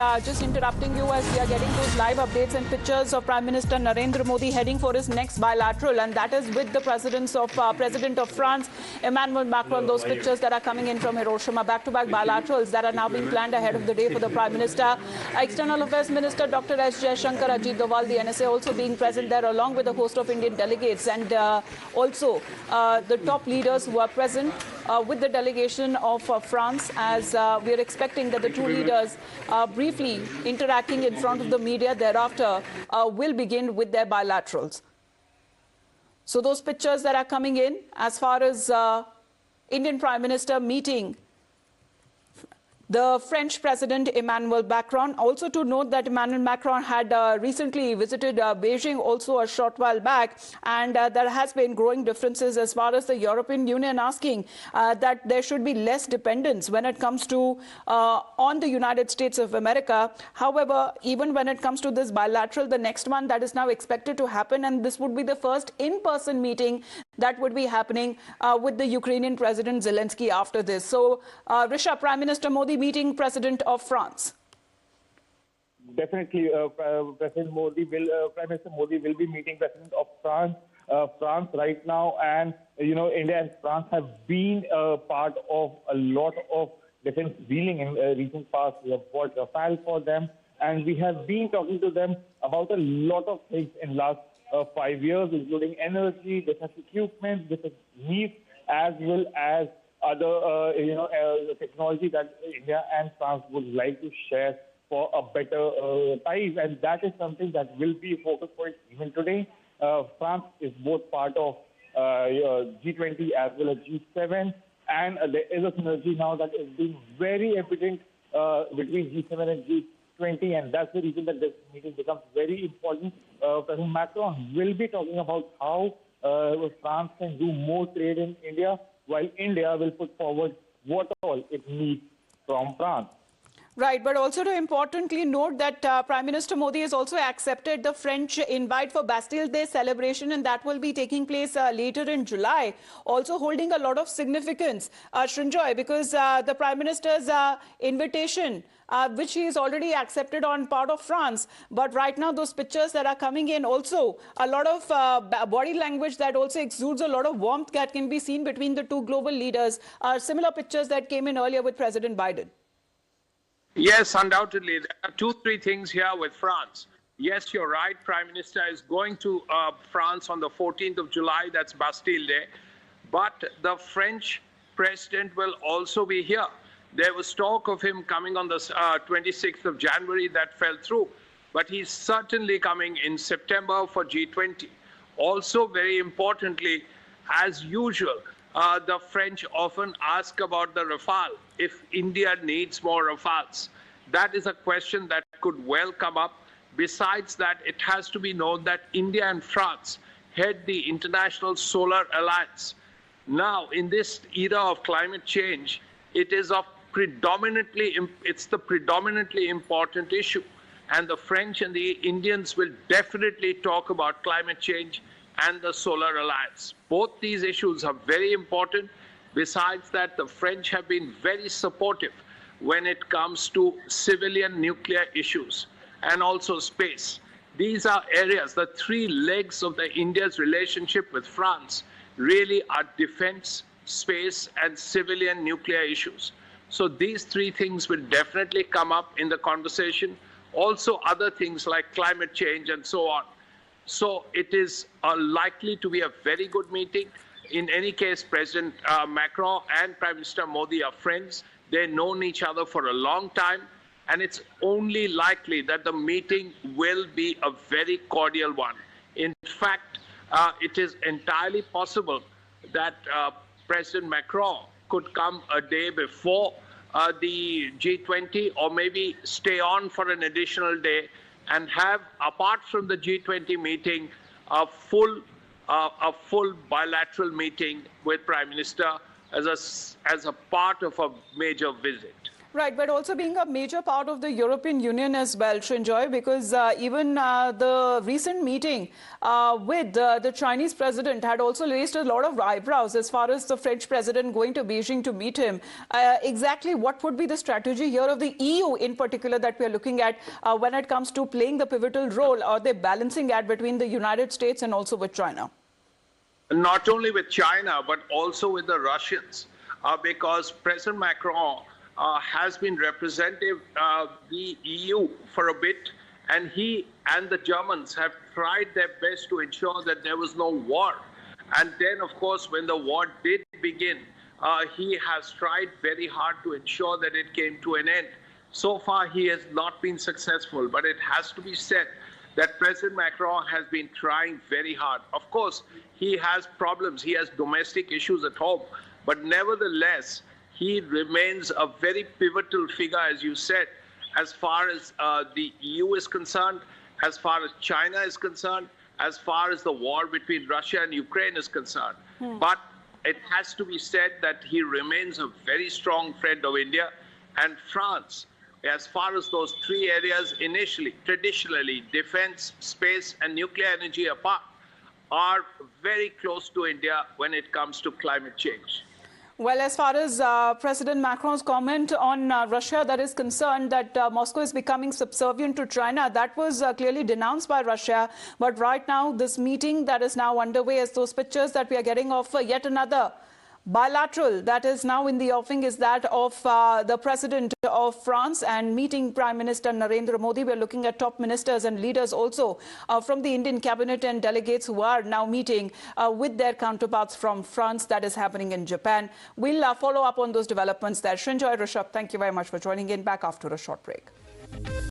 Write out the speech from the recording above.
Just interrupting you as we are getting those live updates and pictures of Prime Minister Narendra Modi heading for his next bilateral, and that is with the President of France, Emmanuel Macron. Those pictures that are coming in from Hiroshima, back-to-back bilaterals that are now being planned ahead of the day for the Prime Minister. External Affairs Minister Dr. S. Jaishankar, Ajit Doval, the NSA also being present there along with a host of Indian delegates, and also the top leaders who are present with the delegation of France, as we are expecting that the two leaders briefly interacting in front of the media thereafter will begin with their bilaterals. So those pictures that are coming in as far as Indian Prime Minister meeting the French President Emmanuel Macron. Also to note that Emmanuel Macron had recently visited Beijing also a short while back, and there has been growing differences as far as the European Union asking that there should be less dependence when it comes to on the United States of America. However, even when it comes to this bilateral, the next one that is now expected to happen, and this would be the first in-person meeting that would be happening with the Ukrainian President Zelensky after this. So, Rishi, Prime Minister Modi meeting President of France. Definitely, President Modi will, Prime Minister Modi will be meeting President of France. France right now, and India and France have been part of a lot of defense dealing in recent past. We have bought Rafale for them, and we have been talking to them about a lot of things in last 5 years, including energy, defense equipment, defense needs, as well as other, technology that India and France would like to share for a better ties. And that is something that will be focused for even today. France is both part of G20 as well as G7. And there is a synergy now that is being very evident between G7 and G20. And that's the reason that this meeting becomes very important. President Macron will be talking about how France can do more trade in India, while India will put forward what all it needs from France. Right, but also to importantly note that Prime Minister Modi has also accepted the French invite for Bastille Day celebration, and that will be taking place later in July, also holding a lot of significance, Srinjoy, because the Prime Minister's invitation, which he has already accepted on part of France, but right now those pictures that are coming in also, a lot of body language that also exudes a lot of warmth that can be seen between the two global leaders, similar pictures that came in earlier with President Biden. Yes, undoubtedly. There are 2-3 things here with France. Yes, you're right. Prime Minister is going to France on the 14th of July. That's Bastille Day. But the French president will also be here. There was talk of him coming on the 26th of January. That fell through. But he's certainly coming in September for G20. Also, very importantly, as usual, the French often ask about the Rafale, if India needs more Rafales. That is a question that could well come up. Besides that, it has to be known that India and France head the International Solar Alliance. Now, in this era of climate change, it's the predominantly important issue. And the French and the Indians will definitely talk about climate change and the Solar Alliance. Both these issues are very important. Besides that, the French have been very supportive when it comes to civilian nuclear issues and also space. These are areas, the 3 legs of India's relationship with France really are defense, space, and civilian nuclear issues. So these 3 things will definitely come up in the conversation. Also other things like climate change and so on. So it is likely to be a very good meeting. In any case, President Macron and Prime Minister Modi are friends. They've known each other for a long time. And it's only likely that the meeting will be a very cordial one. In fact, it is entirely possible that President Macron could come a day before the G20, or maybe stay on for an additional day and have, apart from the G20 meeting, a full bilateral meeting with Prime Minister as a part of a major visit. Right, but also being a major part of the European Union as well, Srinjoy, because even the recent meeting with the Chinese president had also raised a lot of eyebrows as far as the French president going to Beijing to meet him. Exactly what would be the strategy here of the EU in particular that we are looking at when it comes to playing the pivotal role? Are they balancing act between the United States and also with China? Not only with China, but also with the Russians, because President Macron has been representing the EU for a bit, and he and the Germans have tried their best to ensure that there was no war. And then, of course, when the war did begin, he has tried very hard to ensure that it came to an end. So far, he has not been successful, but it has to be said that President Macron has been trying very hard. Of course, he has problems. He has domestic issues at home, but nevertheless, he remains a very pivotal figure, as you said, as far as the EU is concerned, as far as China is concerned, as far as the war between Russia and Ukraine is concerned. But it has to be said that he remains a very strong friend of India and France. As far as those three areas initially, traditionally, defense, space, and nuclear energy apart, are very close to India when it comes to climate change. Well, as far as President Macron's comment on Russia that is concerned, that Moscow is becoming subservient to China, that was clearly denounced by Russia. But right now, this meeting that is now underway, as those pictures that we are getting of yet another bilateral that is now in the offing is that of the President of France and meeting Prime Minister Narendra Modi. We're looking at top ministers and leaders also from the Indian cabinet and delegates who are now meeting with their counterparts from France. That is happening in Japan. We'll follow up on those developments there. Srinjoy, Rishabh, thank you very much for joining in. Back after a short break.